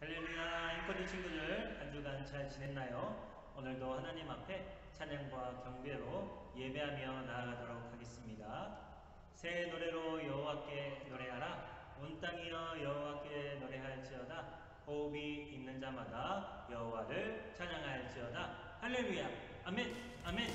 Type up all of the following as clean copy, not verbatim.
할렐루야, 인코디 친구들 한 주간 잘 지냈나요? 오늘도 하나님 앞에 찬양과 경배로 예배하며 나아가도록 하겠습니다. 새 노래로 여호와께 노래하라. 온 땅이여 여호와께 노래할지어다. 호흡이 있는 자마다 여호와를 찬양할지어다. 할렐루야, 아멘, 아멘.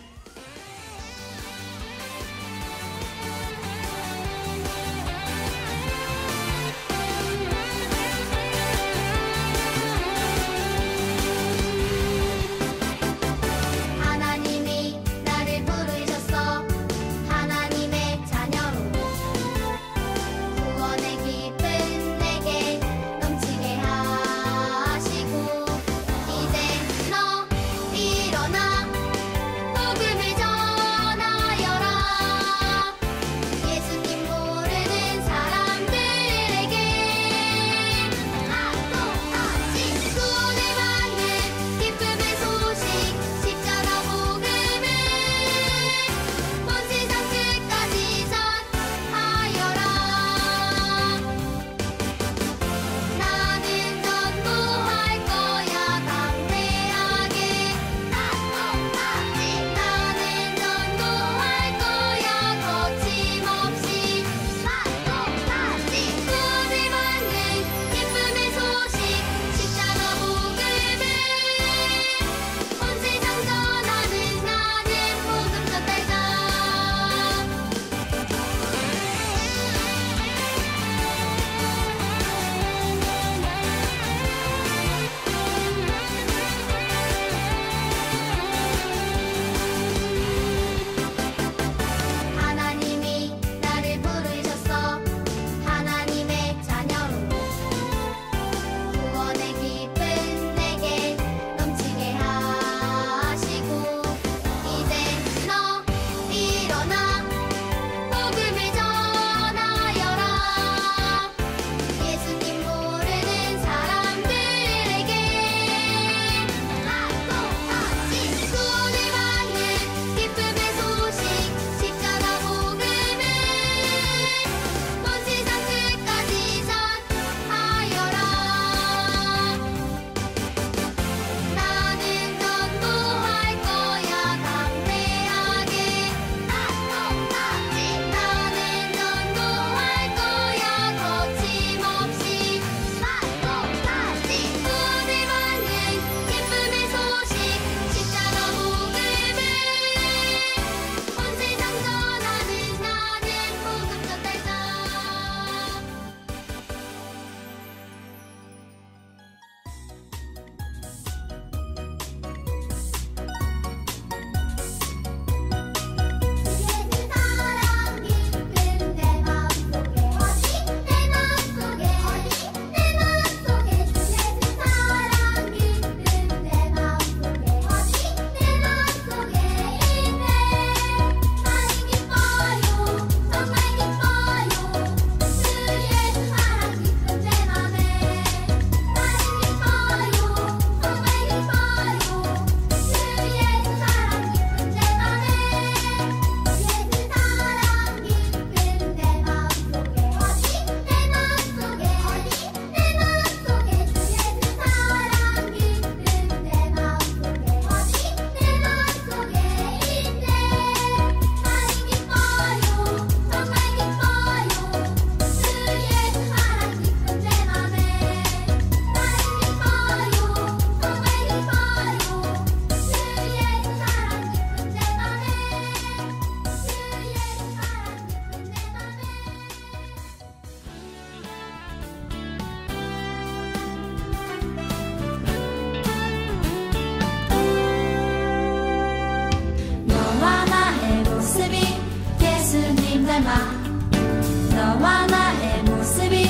너와 나의 모습이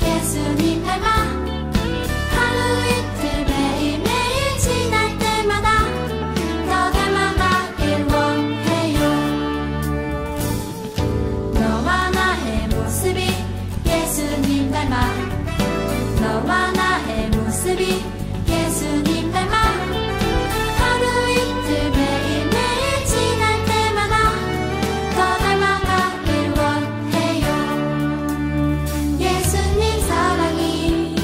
예수님 닮아 하루 이틀 매일매일 지날 때마다 더 닮아가길 원해요. 너와 나의 모습이 예수님 닮아 너와 나의 모습이 예수님 닮아 하루 이틀 매일매일 지날 때마다 더 닮아가길 원해요. 예수님 사랑이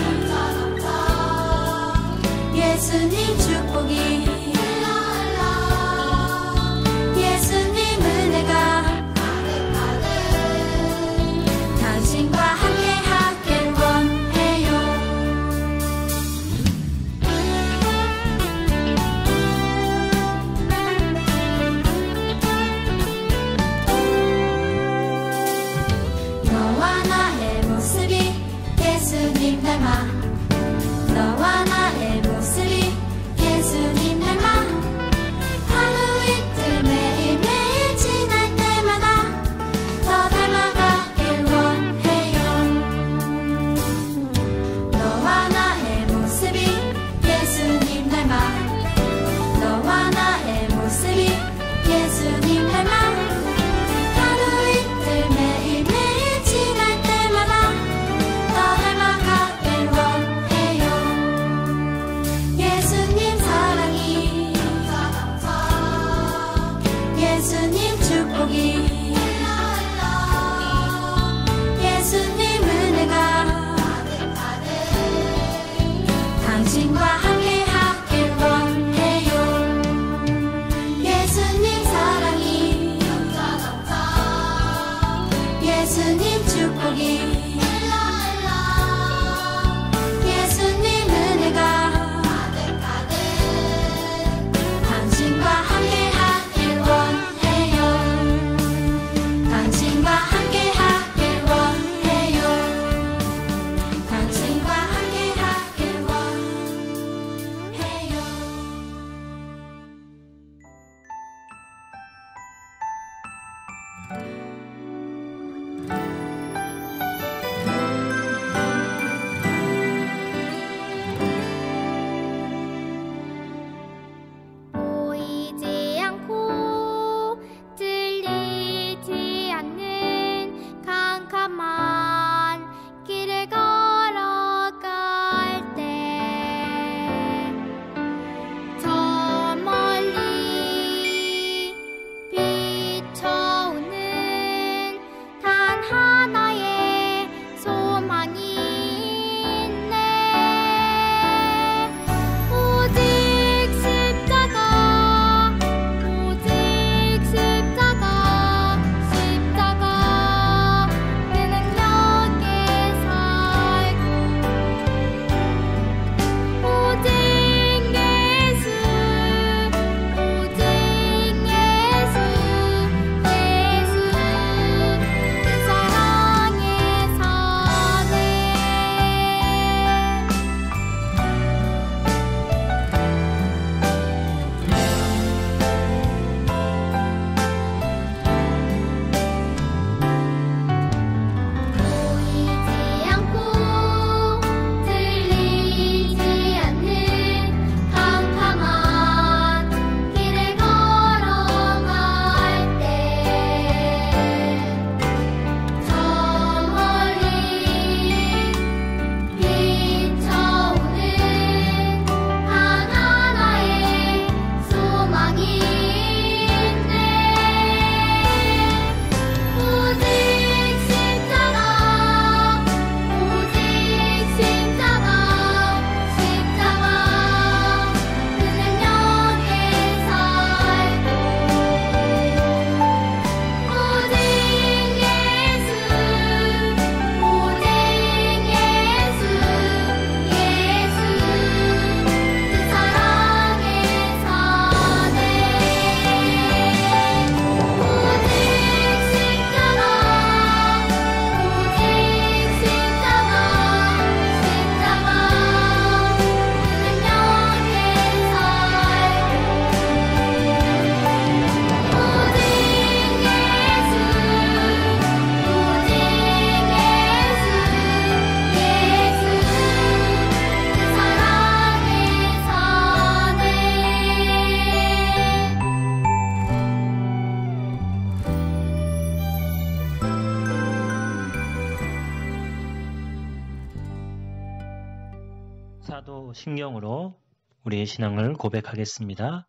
사도 신경으로 우리의 신앙을 고백하겠습니다.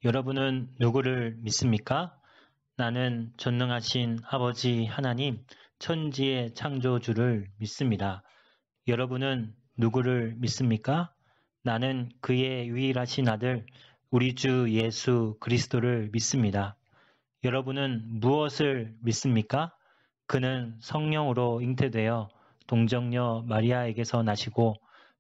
여러분은 누구를 믿습니까? 나는 전능하신 아버지 하나님, 천지의 창조주를 믿습니다. 여러분은 누구를 믿습니까? 나는 그의 유일하신 아들, 우리 주 예수 그리스도를 믿습니다. 여러분은 무엇을 믿습니까? 그는 성령으로 잉태되어 동정녀 마리아에게서 나시고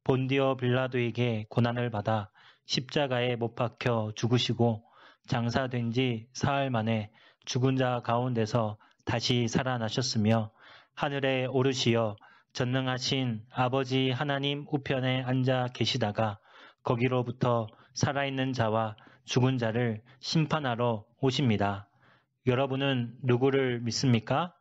본디오 빌라도에게 고난을 받아 십자가에 못 박혀 죽으시고 장사된 지 사흘 만에 죽은 자 가운데서 다시 살아나셨으며 하늘에 오르시어 전능하신 아버지 하나님 우편에 앉아 계시다가 거기로부터 살아있는 자와 죽은 자를 심판하러 오십니다. 여러분은 누구를 믿습니까?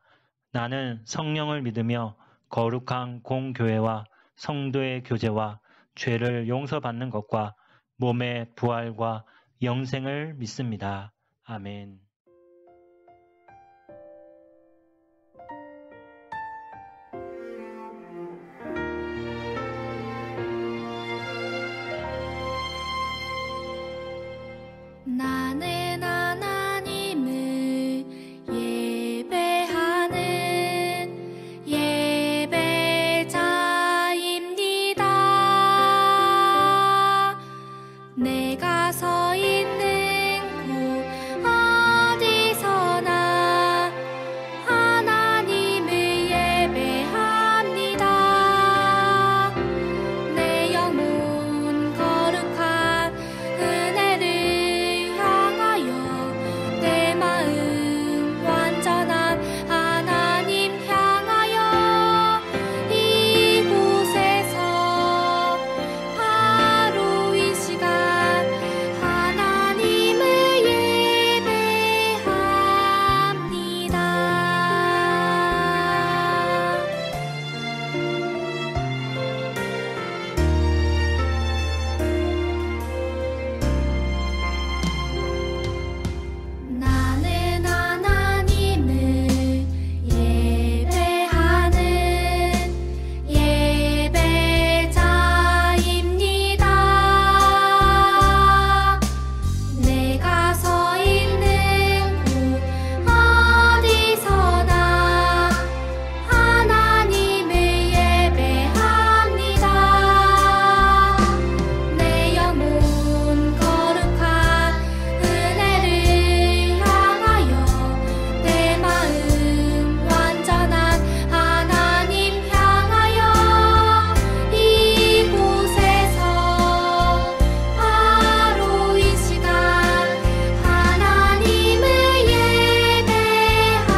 나는 성령을 믿으며 거룩한 공교회와 성도의 교제와 죄를 용서받는 것과 몸의 부활과 영생을 믿습니다. 아멘. 나는 하나님을 예배하는 예배자입니다. 내가 서 있는 곳 어디서나 하나님을 예배합니다. 내 영혼 거룩한 은혜를 향하여 내 마음 완전한 하나님 향하여 이곳에서 바로 이 시간 하나님을 예배합니다. 나는 하나님을 예배하는 예배자입니다. 내가 서 있는 곳 어디서나 하나님을 예배합니다. 내 영혼 거룩한 은혜를 향하여 내 마음 완전한 하나님 향하여 이곳에서 바로 이 시간 하나님을 예배합니다.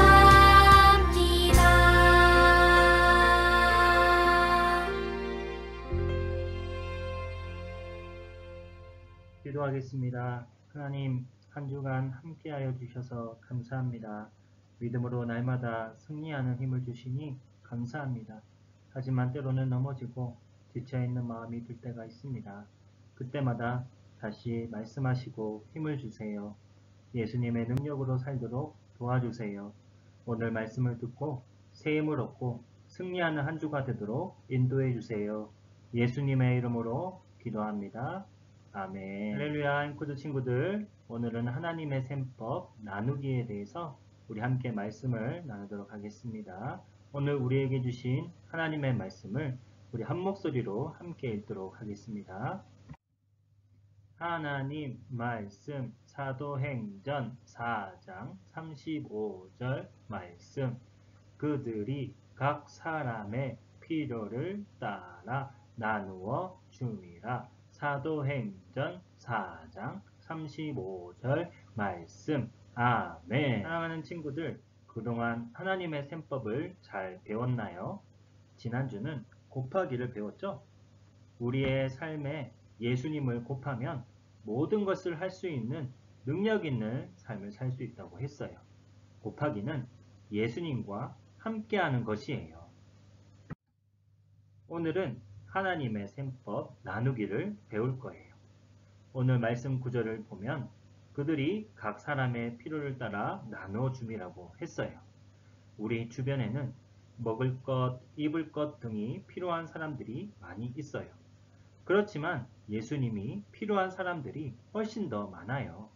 기도하겠습니다. 하나님, 한 주간 함께하여 주셔서 감사합니다. 믿음으로 날마다 승리하는 힘을 주시니 감사합니다. 하지만 때로는 넘어지고 지쳐있는 마음이 들 때가 있습니다. 그때마다 다시 말씀하시고 힘을 주세요. 예수님의 능력으로 살도록 도와주세요. 오늘 말씀을 듣고 새 힘을 얻고 승리하는 한 주가 되도록 인도해 주세요. 예수님의 이름으로 기도합니다. 아멘. 할렐루야, 인코드 친구들. 오늘은 하나님의 셈법 나누기에 대해서 우리 함께 말씀을 나누도록 하겠습니다. 오늘 우리에게 주신 하나님의 말씀을 우리 한 목소리로 함께 읽도록 하겠습니다. 하나님 말씀 사도행전 4장 35절 말씀. 그들이 각 사람의 필요를 따라 나누어 줌이라. 사도행전 4장 35절 말씀. 아멘. 사랑하는 친구들, 그동안 하나님의 셈법을 잘 배웠나요? 지난주는 곱하기를 배웠죠? 우리의 삶에 예수님을 곱하면 모든 것을 할 수 있는 능력 있는 삶을 살 수 있다고 했어요. 곱하기는 예수님과 함께하는 것이에요. 오늘은 하나님의 셈법 나누기를 배울 거예요. 오늘 말씀 구절을 보면 그들이 각 사람의 필요를 따라 나누어 줌이라고 했어요. 우리 주변에는 먹을 것, 입을 것 등이 필요한 사람들이 많이 있어요. 그렇지만 예수님이 필요한 사람들이 훨씬 더 많아요.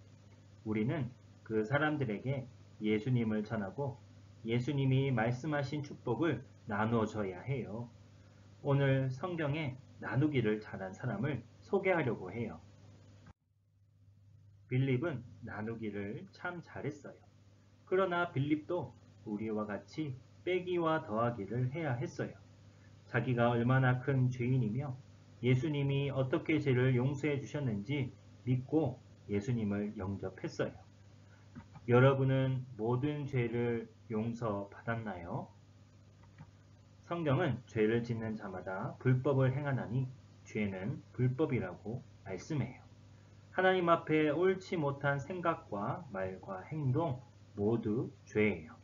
우리는 그 사람들에게 예수님을 전하고 예수님이 말씀하신 축복을 나누어 줘야 해요. 오늘 성경에 나누기를 잘한 사람을 소개하려고 해요. 빌립은 나누기를 참 잘했어요. 그러나 빌립도 우리와 같이 빼기와 더하기를 해야 했어요. 자기가 얼마나 큰 죄인이며 예수님이 어떻게 죄를 용서해 주셨는지 믿고 예수님을 영접했어요. 여러분은 모든 죄를 용서받았나요? 성경은 죄를 짓는 자마다 불법을 행하나니 죄는 불법이라고 말씀해요. 하나님 앞에 옳지 못한 생각과 말과 행동 모두 죄예요.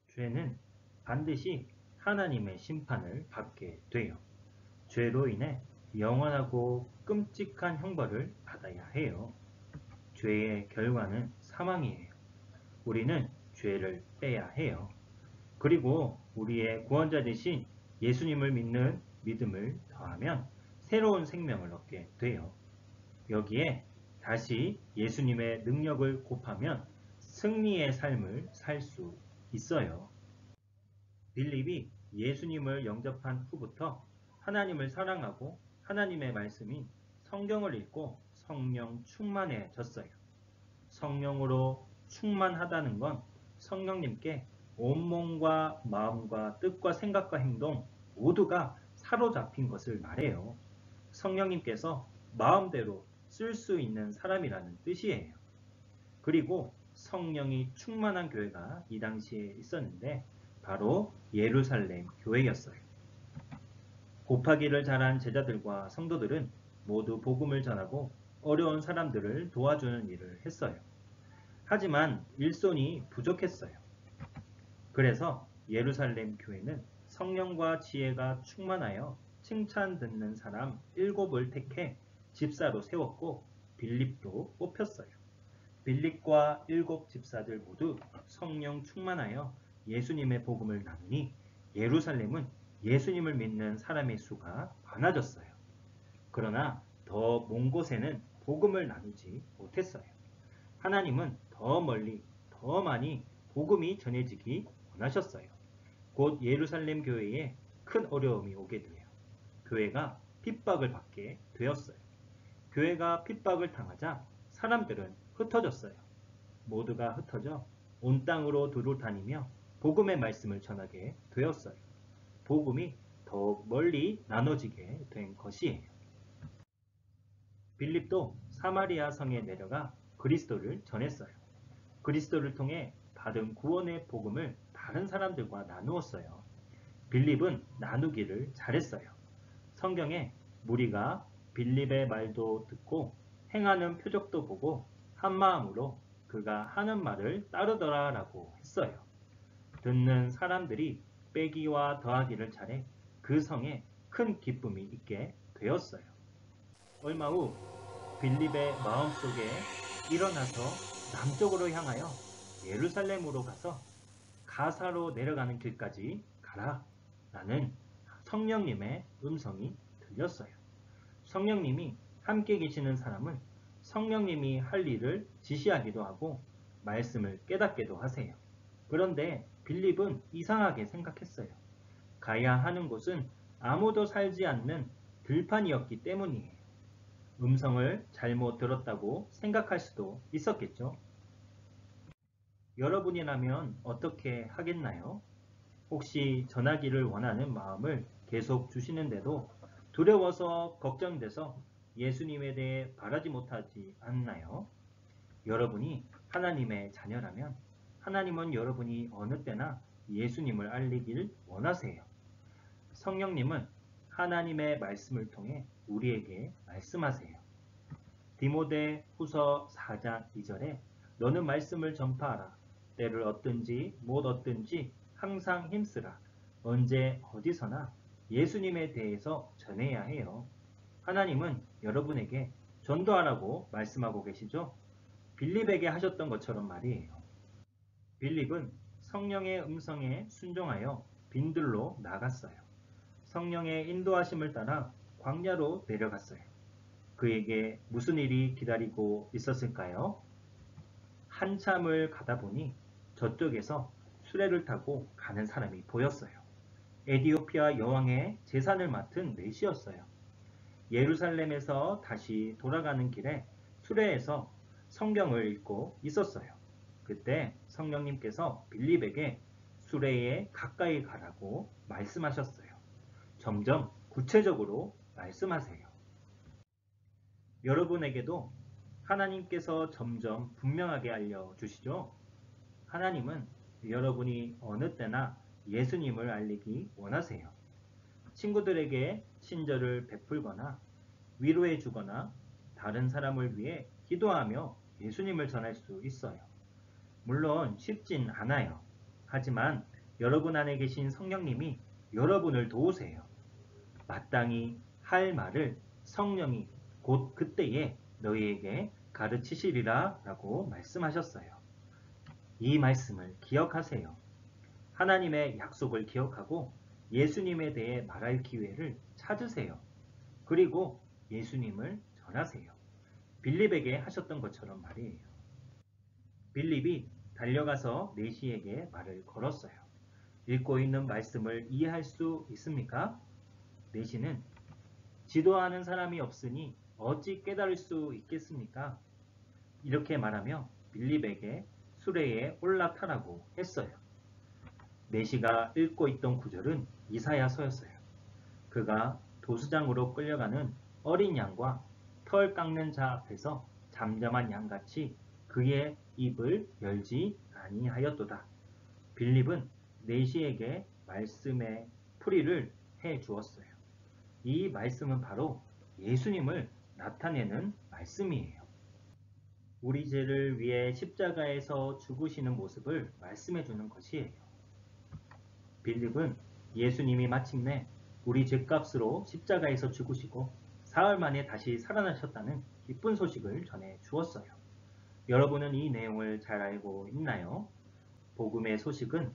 죄는 반드시 하나님의 심판을 받게 돼요. 죄로 인해 영원하고 끔찍한 형벌을 받아야 해요. 죄의 결과는 사망이에요. 우리는 죄를 빼야 해요. 그리고 우리의 구원자 되신 예수님을 믿는 믿음을 더하면 새로운 생명을 얻게 돼요. 여기에 다시 예수님의 능력을 곱하면 승리의 삶을 살 수 있어요. 빌립이 예수님을 영접한 후부터 하나님을 사랑하고 하나님의 말씀인 성경을 읽고 성령 충만해졌어요. 성령으로 충만하다는 건 성령님께 온몸과 마음과 뜻과 생각과 행동 모두가 사로잡힌 것을 말해요. 성령님께서 마음대로 쓸 수 있는 사람이라는 뜻이에요. 그리고 성령이 충만한 교회가 이 당시에 있었는데 바로 예루살렘 교회였어요. 곱하기를 잘한 제자들과 성도들은 모두 복음을 전하고 어려운 사람들을 도와주는 일을 했어요. 하지만 일손이 부족했어요. 그래서 예루살렘 교회는 성령과 지혜가 충만하여 칭찬 듣는 사람 7을 택해 집사로 세웠고 빌립도 뽑혔어요. 빌립과 7 집사들 모두 성령 충만하여 예수님의 복음을 나누니 예루살렘은 예수님을 믿는 사람의 수가 많아졌어요. 그러나 더 먼 곳에는 복음을 나누지 못했어요. 하나님은 더 멀리, 더 많이 복음이 전해지기 원하셨어요. 곧 예루살렘 교회에 큰 어려움이 오게 돼요. 교회가 핍박을 받게 되었어요. 교회가 핍박을 당하자 사람들은 흩어졌어요. 모두가 흩어져 온 땅으로 두루 다니며 복음의 말씀을 전하게 되었어요. 복음이 더욱 멀리 나눠지게 된 것이에요. 빌립도 사마리아 성에 내려가 그리스도를 전했어요. 그리스도를 통해 받은 구원의 복음을 다른 사람들과 나누었어요. 빌립은 나누기를 잘했어요. 성경에 무리가 빌립의 말도 듣고 행하는 표적도 보고 한 마음으로 그가 하는 말을 따르더라 라고 했어요. 듣는 사람들이 빼기와 더하기를 잘해 그 성에 큰 기쁨이 있게 되었어요. 얼마 후 빌립의 마음속에 일어나서 남쪽으로 향하여 예루살렘으로 가서 가사로 내려가는 길까지 가라 라는 성령님의 음성이 들렸어요. 성령님이 함께 계시는 사람은 성령님이 할 일을 지시하기도 하고 말씀을 깨닫게도 하세요. 그런데 빌립은 이상하게 생각했어요. 가야 하는 곳은 아무도 살지 않는 들판이었기 때문이에요. 음성을 잘못 들었다고 생각할 수도 있었겠죠. 여러분이라면 어떻게 하겠나요? 혹시 전하기를 원하는 마음을 계속 주시는데도 두려워서 걱정돼서 예수님에 대해 바라지 못하지 않나요? 여러분이 하나님의 자녀라면 하나님은 여러분이 어느 때나 예수님을 알리길 원하세요. 성령님은 하나님의 말씀을 통해 우리에게 말씀하세요. 디모데 후서 4장 2절에 너는 말씀을 전파하라. 때를 얻든지 못 얻든지 항상 힘쓰라. 언제 어디서나 예수님에 대해서 전해야 해요. 하나님은 여러분에게 전도하라고 말씀하고 계시죠? 빌립에게 하셨던 것처럼 말이에요. 빌립은 성령의 음성에 순종하여 빈들로 나갔어요. 성령의 인도하심을 따라 광야로 내려갔어요. 그에게 무슨 일이 기다리고 있었을까요? 한참을 가다 보니 저쪽에서 수레를 타고 가는 사람이 보였어요. 에디오피아 여왕의 재산을 맡은 넷이었어요. 예루살렘에서 다시 돌아가는 길에 수레에서 성경을 읽고 있었어요. 그때 성령님께서 빌립에게 수레에 가까이 가라고 말씀하셨어요. 점점 구체적으로 말씀하세요. 여러분에게도 하나님께서 점점 분명하게 알려주시죠. 하나님은 여러분이 어느 때나 예수님을 알리기 원하세요. 친구들에게 친절을 베풀거나 위로해 주거나 다른 사람을 위해 기도하며 예수님을 전할 수 있어요. 물론 쉽진 않아요. 하지만 여러분 안에 계신 성령님이 여러분을 도우세요. 마땅히 할 말을 성령이 곧 그때에 너희에게 가르치시리라 라고 말씀하셨어요. 이 말씀을 기억하세요. 하나님의 약속을 기억하고 예수님에 대해 말할 기회를 찾으세요. 그리고 예수님을 전하세요. 빌립에게 하셨던 것처럼 말이에요. 빌립이 달려가서 내시에게 말을 걸었어요. 읽고 있는 말씀을 이해할 수 있습니까? 내시는 지도하는 사람이 없으니 어찌 깨달을 수 있겠습니까? 이렇게 말하며 빌립에게 수레에 올라타라고 했어요. 내시가 읽고 있던 구절은 이사야서였어요. 그가 도수장으로 끌려가는 어린 양과 털 깎는 자 앞에서 잠잠한 양같이 그의 입을 열지 아니하였도다. 빌립은 내시에게 말씀의 풀이를 해 주었어요. 이 말씀은 바로 예수님을 나타내는 말씀이에요. 우리 죄를 위해 십자가에서 죽으시는 모습을 말씀해 주는 것이에요. 빌립은 예수님이 마침내 우리 죄값으로 십자가에서 죽으시고 사흘 만에 다시 살아나셨다는 기쁜 소식을 전해 주었어요. 여러분은 이 내용을 잘 알고 있나요? 복음의 소식은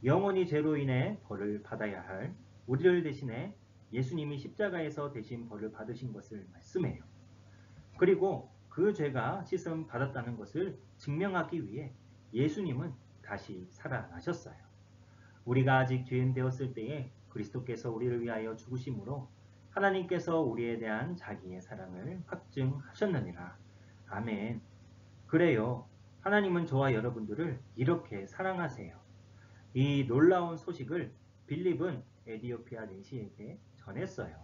영원히 죄로 인해 벌을 받아야 할 우리를 대신해 예수님이 십자가에서 대신 벌을 받으신 것을 말씀해요. 그리고 그 죄가 씻음 받았다는 것을 증명하기 위해 예수님은 다시 살아나셨어요. 우리가 아직 죄인 되었을 때에 그리스도께서 우리를 위하여 죽으심으로 하나님께서 우리에 대한 자기의 사랑을 확증하셨느니라. 아멘. 그래요. 하나님은 저와 여러분들을 이렇게 사랑하세요. 이 놀라운 소식을 빌립은 에디오피아 내시에게 전했어요.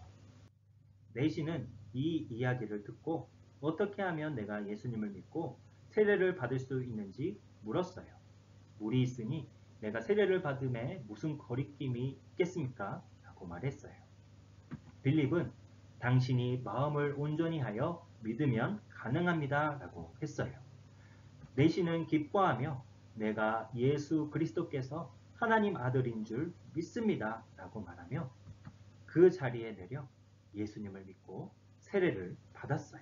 내시는 이 이야기를 듣고 어떻게 하면 내가 예수님을 믿고 세례를 받을 수 있는지 물었어요. 물이 있으니 내가 세례를 받음에 무슨 거리낌이 있겠습니까? 라고 말했어요. 빌립은 당신이 마음을 온전히 하여 믿으면 가능합니다 라고 했어요. 내시는 기뻐하며 내가 예수 그리스도께서 하나님 아들인 줄 믿습니다 라고 말하며 그 자리에 내려 예수님을 믿고 세례를 받았어요.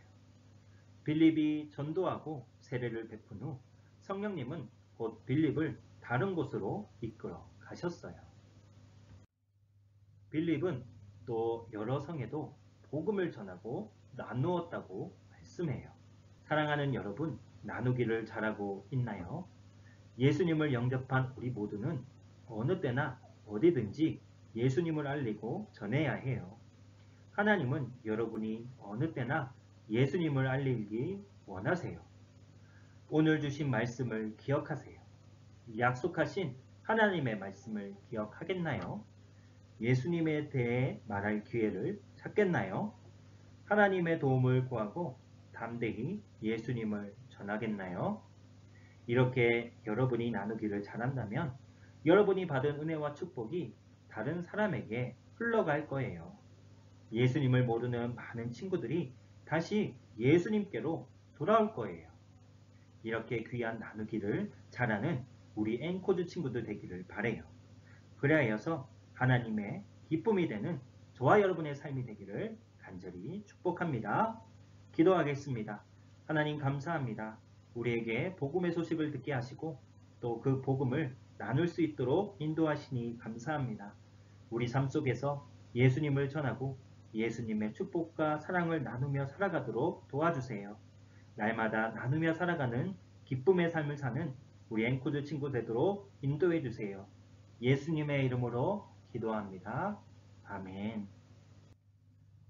빌립이 전도하고 세례를 베푼 후 성령님은 곧 빌립을 다른 곳으로 이끌어 가셨어요. 빌립은 또 여러 성에도 복음을 전하고 나누었다고 말씀해요. 사랑하는 여러분, 나누기를 잘하고 있나요? 예수님을 영접한 우리 모두는 어느 때나 어디든지 예수님을 알리고 전해야 해요. 하나님은 여러분이 어느 때나 예수님을 알리기 원하세요. 오늘 주신 말씀을 기억하세요. 약속하신 하나님의 말씀을 기억하겠나요? 예수님에 대해 말할 기회를 찾겠나요? 하나님의 도움을 구하고 담대히 예수님을 전하겠나요? 이렇게 여러분이 나누기를 잘한다면 여러분이 받은 은혜와 축복이 다른 사람에게 흘러갈 거예요. 예수님을 모르는 많은 친구들이 다시 예수님께로 돌아올 거예요. 이렇게 귀한 나누기를 잘하는 우리 앵코즈 친구들 되기를 바라요. 그래야여서 하나님의 기쁨이 되는 저와 여러분의 삶이 되기를 간절히 축복합니다. 기도하겠습니다. 하나님 감사합니다. 우리에게 복음의 소식을 듣게 하시고 또 그 복음을 나눌 수 있도록 인도하시니 감사합니다. 우리 삶 속에서 예수님을 전하고 예수님의 축복과 사랑을 나누며 살아가도록 도와주세요. 날마다 나누며 살아가는 기쁨의 삶을 사는 우리 앵코즈 친구 되도록 인도해 주세요. 예수님의 이름으로 기도합니다. 아멘.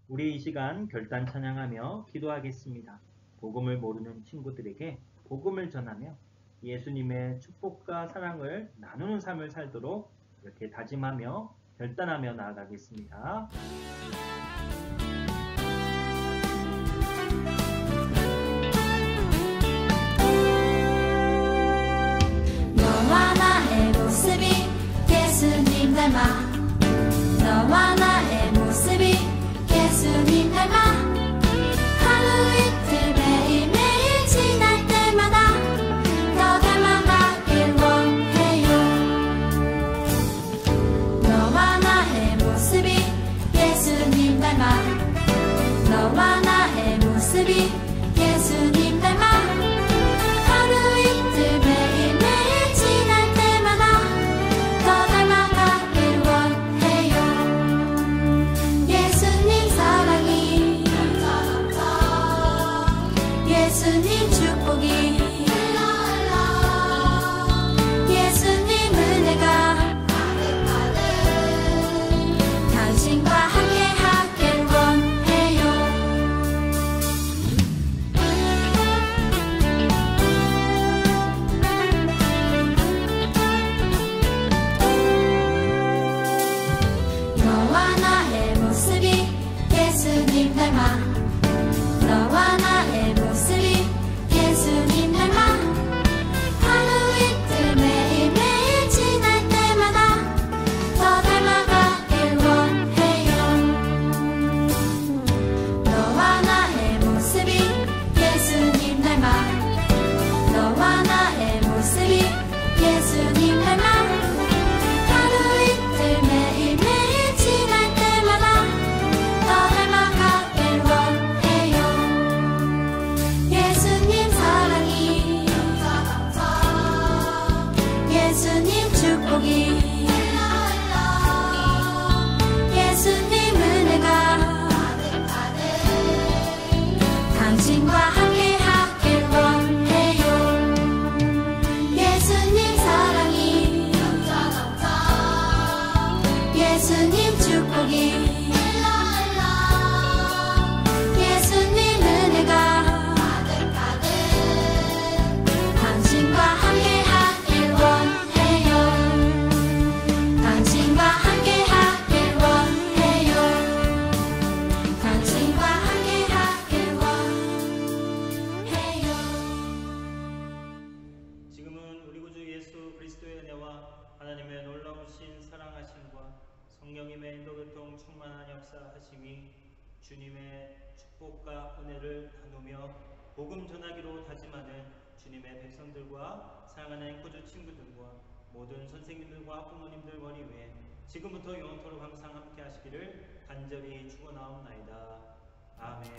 우리 이 시간 결단 찬양하며 기도하겠습니다. 복음을 모르는 친구들에게 복음을 전하며 예수님의 축복과 사랑을 나누는 삶을 살도록 이렇게 다짐하며 결단하며 나아가겠습니다. 너와 나의 모습이 예수님 닮아 너와 나의 모습이 예수님 닮아 하루 이틀 매일매일 지날 때마다 더 닮아가길 원해요. 너와 나의 모습이 예수님 닮아 너와 나의 모습이 예수님 닮아 하루 이틀 매일매일 지날 때마다 더 닮아가길 원해요. 예수님 사랑이 예수님 축복이 예수님 은혜가 당신과 함께 하길 원해요. 너와 나의 모습이 예수님 닮아 너와 나의 모습이 예수님 닮아 하루 이틀 매일매일 지날 때마다 더 닮아가길 원해요. 너와 나의 모습이 예수님 닮아 너와 나의 모습이 예수님 닮아 하루 이틀 매일매일 지날 때마다 더 닮아가길 원해요. 예수님 사랑이 예수님 축복이 예수님 은혜가 당신과 함께 하길 원해요. 예수님 사랑이 예수님 축복이 예수님 은혜가 당신과 함께 하길 원해요. 당신과 함께 하길 원해요. 당신과 함께 하길 원해요. 지금은 우리 구주 예수 그리스도의 은혜와 하나님의 놀라우신 사랑하심과 성령님의 인도교통 충만한 역사하심이 주님의 축복과 은혜를 나누며 복음 전하기로 다짐하는 주님의 백성들과 사랑하는 앵코즈 친구들과 모든 선생님들과 부모님들 머리 위에 지금부터 영원토록 항상 함께 하시기를 간절히 축원하옵나이다. 아멘.